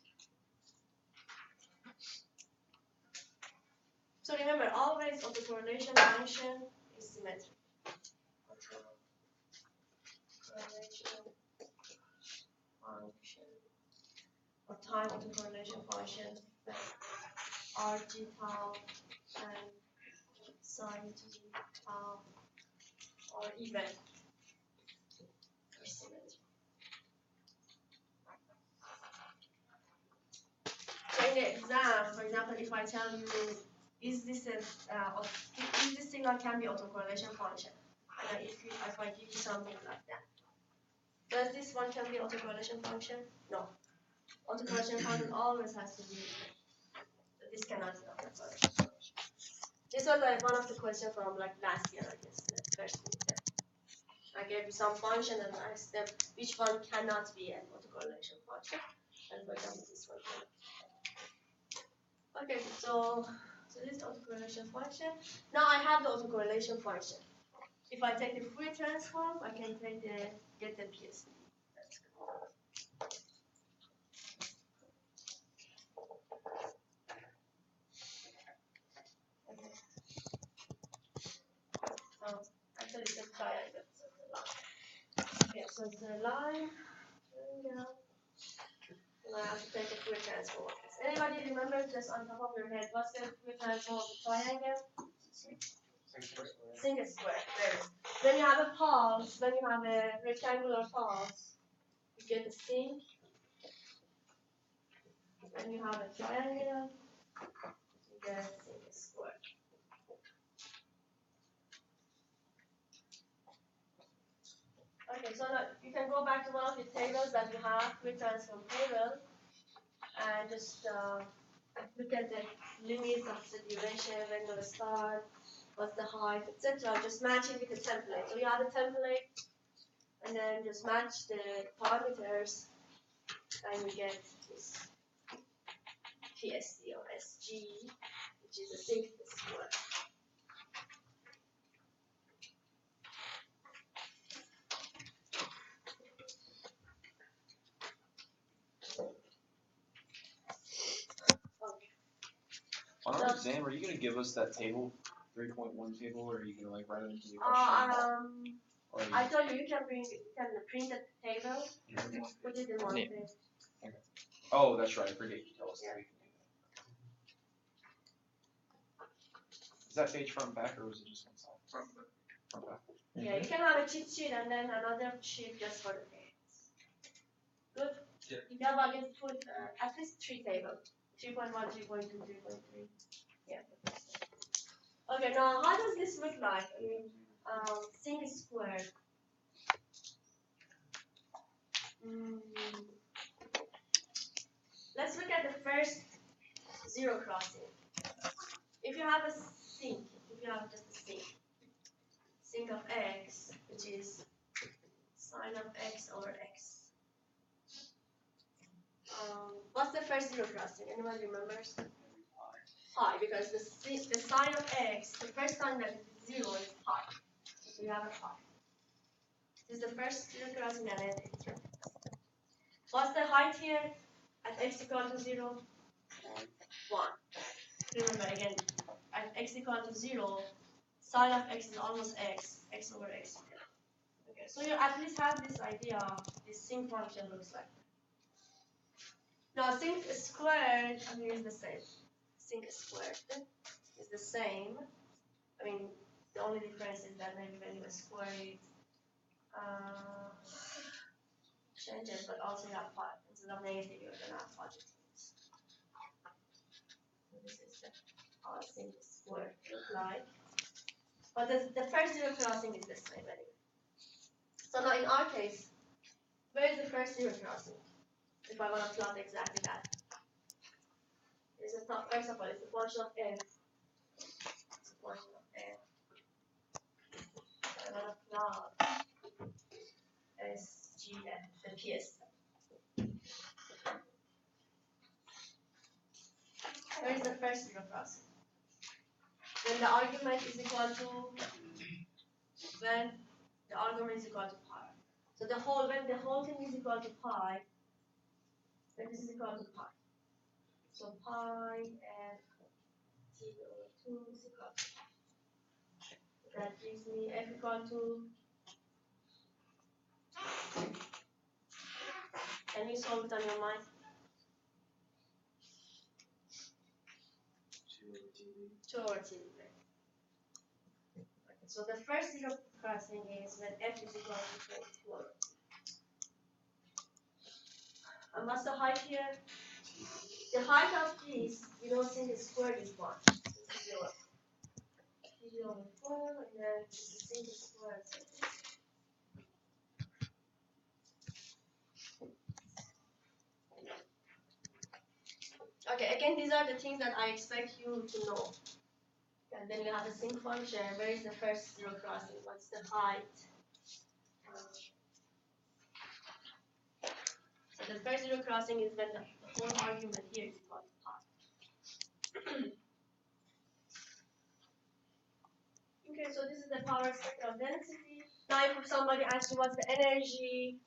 So remember, always autocorrelation function is symmetric. Autocorrelation function or time autocorrelation function, RG tau and sin T tau, or even are symmetric. So in the exam, for example, if I tell you, is this signal can be autocorrelation function, and if I give you something like that, does this one can be autocorrelation function? No. Autocorrelation function always has to be. This cannot be autocorrelation function. This was like one of the questions from like last year, I guess, the first midterm. I gave you some function and I asked them which one cannot be an autocorrelation function, and for example, this one cannot. Okay, so this is autocorrelation function. Now I have the autocorrelation function. If I take the Fourier transform, I can get the PSD. That's cool. Okay. So actually it's a triangle, so it's a line. Okay, so it's a line. And I have to take the Fourier transform. Does anybody remember just on top of your head what's the Fourier transform of the triangle? Sine square. When you have a pulse, when you have a rectangular pulse, you get a sine. When you have a triangle, you get a sine square. Okay, so now you can go back to one of the tables that you have, Fourier transform table, and just look at the limits of the duration, when do we start, what's the height, etc. Just match it with the template. So you have a template, and then just match the parameters, and you get this PSD or SG, which is a sine square. On our exam, are you going to give us that table, 3.1 table, or are you going to like write it into the question? I told you can print the table, put it in one page. Okay. Oh, that's right. I forget you tell us that we can do that. Is that page front and back, or was it just one side? Front and back. Yeah, you can have a cheat sheet and then another sheet just for the pages. Good? Yeah. You can again put at least 3 tables. 3.1, 3.2, 3.3. Yeah. Okay, now how does this look like? I mean, sine squared. Let's look at the first zero crossing. If you have a sink, if you have just a sink of x, which is sine of x over x. What's the first zero crossing? Anyone remembers? Pi, because the sine of x, the first time that it is 0 is pi. So you have a pi. This is the first zero crossing and then it's right. What's the height here at x equal to 0? 1. Remember again, at x equal to 0, sine of x is almost x over x. Okay, so you at least have this idea of this sine function looks like. Now sine squared, I mean, is the same. Sine squared is the same. I mean, the only difference is that maybe when you square it, changes, but also you have instead of negative, you're gonna have positive. So this is how I think this would look like. But the first zero crossing is this way, anyway. So now in our case, where is the first zero crossing? If I want to plot exactly that. It's a top, first of all, it's a function of n. It's a function of n. So I want to plot SGF, the PS. Where is the first zero crossing? When the argument is equal to when the argument is equal to pi. So when the whole thing is equal to pi, then this is equal to pi. So pi and t over 2 is equal to pi. That gives me f equal to. Can you solve it on your mind? 2 over t. So the first zero crossing is when f is equal to 2 over t. And what's the height here? The height of this, you don't think the square is 1. It's 0. 3 over 4, and then you think the square is like this. Okay, again, these are the things that I expect you to know. And then you have a sinc function. Where is the first zero crossing? What's the height? So the first zero crossing is when the whole argument here is equal to pi. Okay, so this is the power spectral density. Now if somebody asks you what's the energy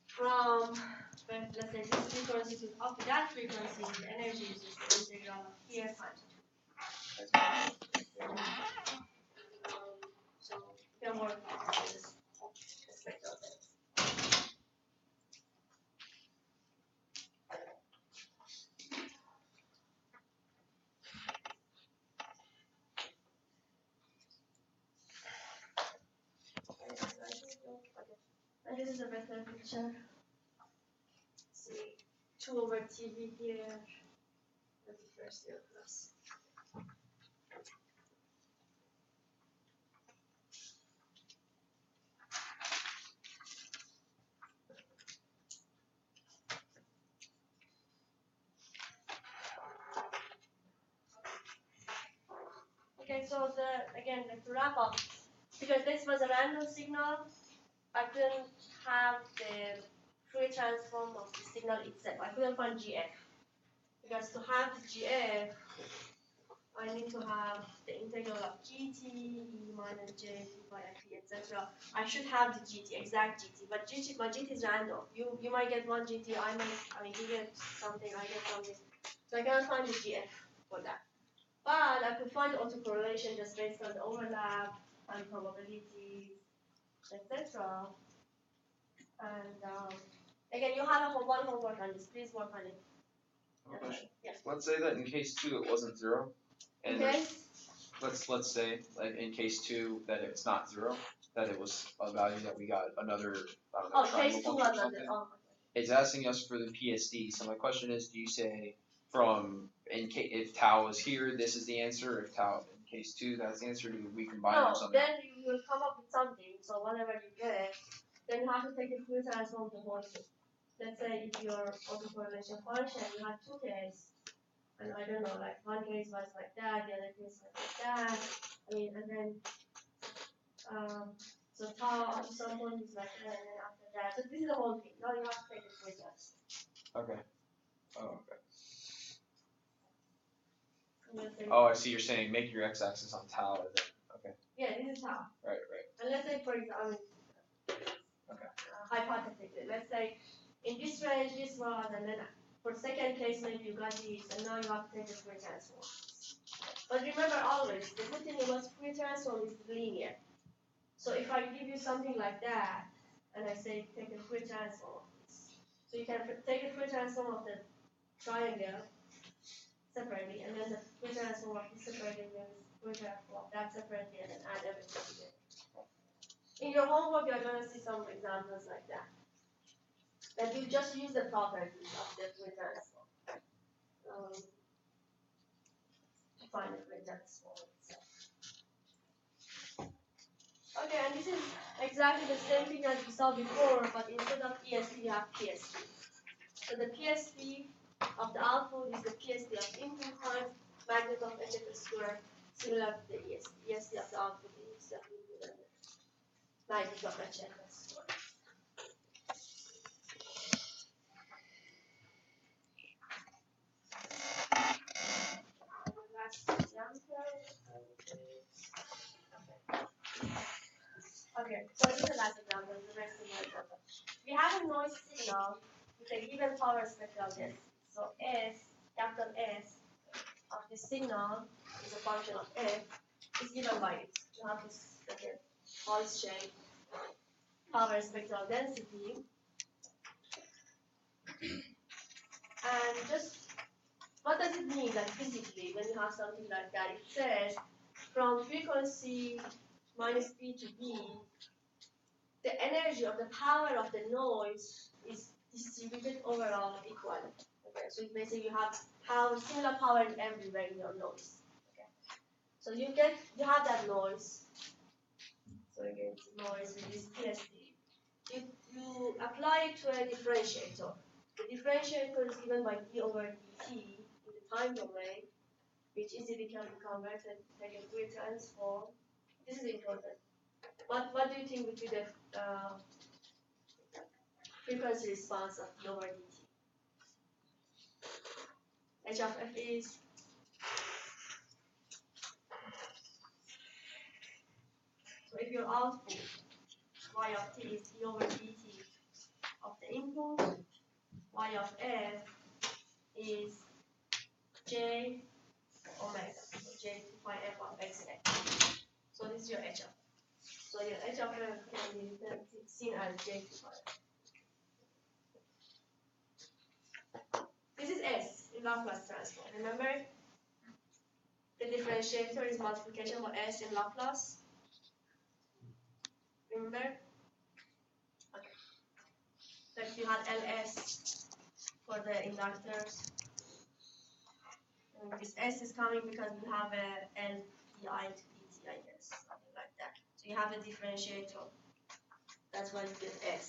from, let's say this frequency to up to that frequency, the energy is just the integral of here times 2. So you can work on this spectral density. And this is a better picture. See, 2 over TV here. That's the first zero plus. Okay, so again, to wrap up, because this was a random signal, I couldn't have the Fourier transform of the signal itself. I couldn't find GF. Because to have the GF, I need to have the integral of GT, E minus J, T by T, etc. I should have the GT, exact GT, but my GT is random. You might get one GT, you get something, I get something. So I cannot find the GF for that. But I could find the autocorrelation just based on the overlap and probabilities, etc. And again, you have one homework on this. Please work on it. Question. Yes. Let's say that in case 2 it wasn't 0, and Okay. let's say like in case 2 that it's not 0, that it was a value that we got another triangle Case 2 function or was something. under. It's asking us for the PSD. So my question is, do you say from if tau is here, this is the answer? If tau in case 2, that's the answer. Do we combine or No, something? then you will come up with something. So whatever you get, then you have to take the Fourier transform of the whole thing. Let's say if your autocorrelation function, you have 2 cases, and I don't know, like one case was like that, the other case was like that. And then so tau at some point is like that, and then after that. So this is the whole thing. Now you have to take the Fourier transform. Okay. Oh, okay. Let's say, Oh, I see. You're saying make your x-axis on tau, and then okay. yeah, this is tau. Right. And let's say, for example, hypothetically, let's say in this range, this was, and then for second case, maybe you got these, and now you have to take the Fourier transform. But remember always, the good thing about Fourier transform is linear. So if I give you something like that, and I say take the Fourier transform, so you can take the Fourier transform of the triangle separately, and then the Fourier transform of this separately, and then the Fourier transform of that separately, and then add everything together. In your homework, you're going to see some examples like that. that you just use the properties of the Fourier transform to find the Fourier transform itself. Okay, and this is exactly the same thing as we saw before, but instead of ESP, we have PSP. So the PSP of the output is the PSP of the input times magnitude of HF squared, similar to the ESP. ESP of the output is the input and the magnitude of HF squared. Last example. Okay, so this is the last example, the rest of my example. We have a noise signal with a given power spectral density. So S, capital S, of the signal is a function of F, is given by it. You have this pulse shape power spectral density. And just what does it mean, like physically, when you have something like that? It says from frequency minus B to B, the energy of the power of the noise is distributed overall equally. Okay, so basically you have similar power everywhere in your noise. Okay, so you have that noise. So again, it's noise with this PSD. You apply it to a differentiator. The differentiator is given by d over dt in the time domain, which easily can be converted to take a Fourier transform. This is important. What do you think would be the frequency response of d over dt? H of f is so if your output y of t is d over dt of the input, y of f is j omega, so j to pi f of x. So this is your h of f. So your h of f can be seen as j to pi. This is s in Laplace transform. Remember, the differentiator is multiplication by s in Laplace. Remember? Okay. Like you had ls for the inductors. And this s is coming because we have a l pi to dt, I guess, something like that. So you have a differentiator. That's why you get s.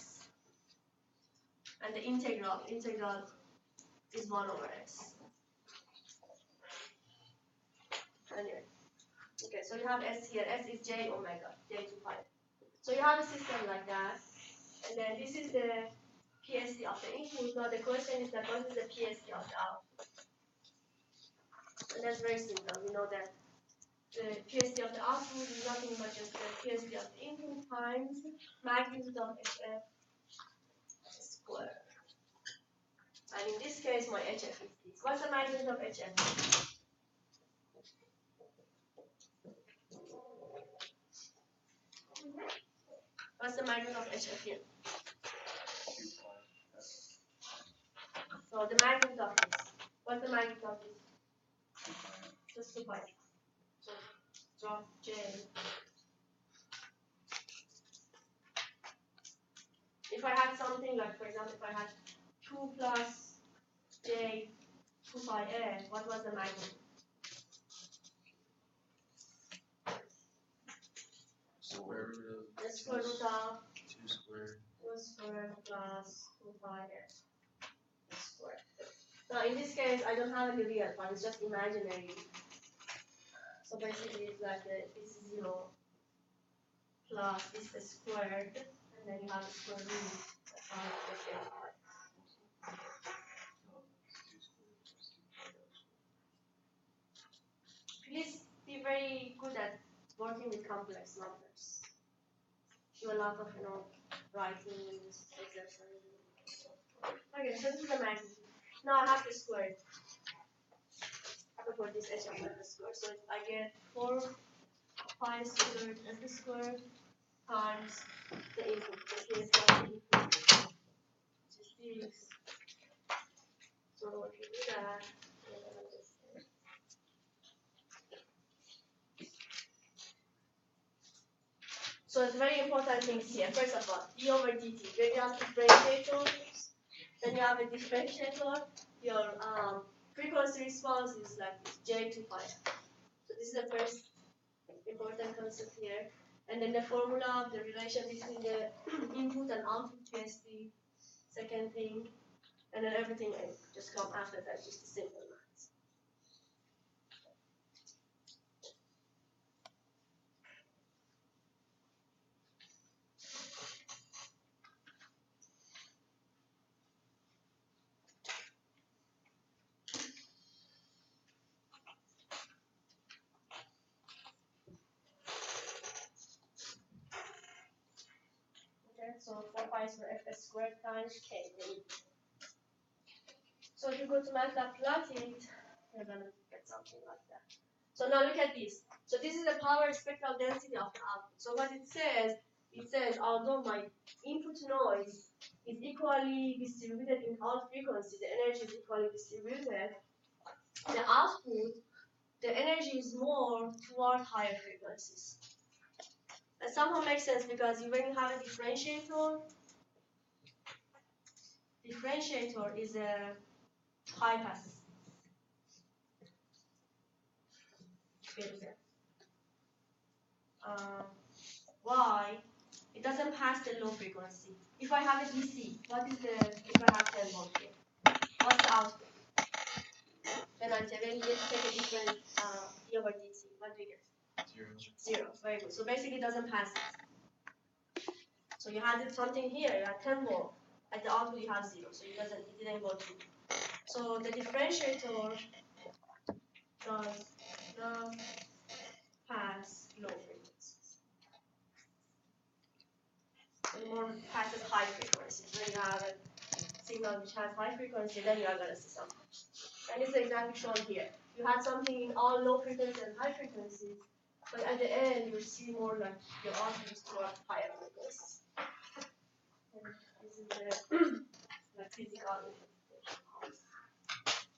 And the integral is 1 over s. Anyway. Okay, so you have s here. S is j omega, j to pi. So you have a system like that. And then this is the PSD of the input. Now the question is that what is the PSD of the output? And that's very simple. We know that the PSD of the output is nothing but just the PSD of the input times magnitude of HF squared. And in this case, my HF is this. What's the magnitude of HF? What's the magnitude of HF here? So the magnitude of this. What's the magnitude of this? Just 2 pi. So drop J. If I had something like, for example, if I had 2 plus J 2 pi f, what was the magnitude? Square root of The square root of 2 squared. 2 squared plus 2 pi f squared. Now in this case, I don't have any real part, it's just imaginary. So basically it's like this is 0 plus this is squared, and then you have the square root. That's how you get pi. Please be very good at working with complex numbers. Do a lot of, writing in this exercise. Okay, so this is the magnitude. Now I have to square it. For this h of f squared. So I get 4 pi squared f squared times the input. This is the input, which is this. So if you do that, so the very important things here, first of all, d over dt. When you have differentiator, then you have a differentiator, your frequency response is like j to pi. So this is the first important concept here. And then the formula of the relation between the input and output PSD, second thing. And then everything just come after that, just the simple maths. Okay, so 4 pi is for fs squared times k. So if you go to MATLAB plot it, you're gonna get something like that. So now look at this. So this is the power spectral density of the output. So what it says although my input noise is equally distributed in all frequencies, the energy is equally distributed, the output, the energy is more toward higher frequencies. That somehow makes sense because when you have a differentiator is a high pass filter. Why? It doesn't pass the low frequency. If I have a DC, what is the, if I have 10 volt here? What's the output? When you take a different D over DC, what do you get? 0. Very good. So basically it doesn't pass it. So you had something here, you had 10 volt. At the output you have 0, so it didn't go through. So the differentiator does not pass low frequencies. It more passes high frequencies. When you have a signal which has high frequency, then you are going to see something. And it's exactly shown here. You had something in all low frequency and high frequencies, but at the end you see more like your output is toward higher frequencies. And this is the like physical interpretation.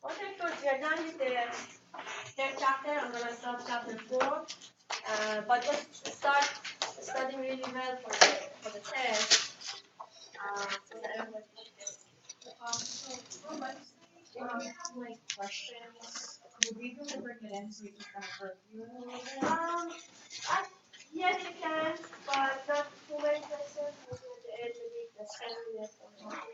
Okay, good. We are done with the third chapter. I'm going to start chapter 4. But let's start studying really well for the test. So that everybody We have like questions. Would we be able to bring it in so we can kind of review it a little bit? yes, you can, but not too many questions. Maybe at the end, maybe the 10 minutes or something.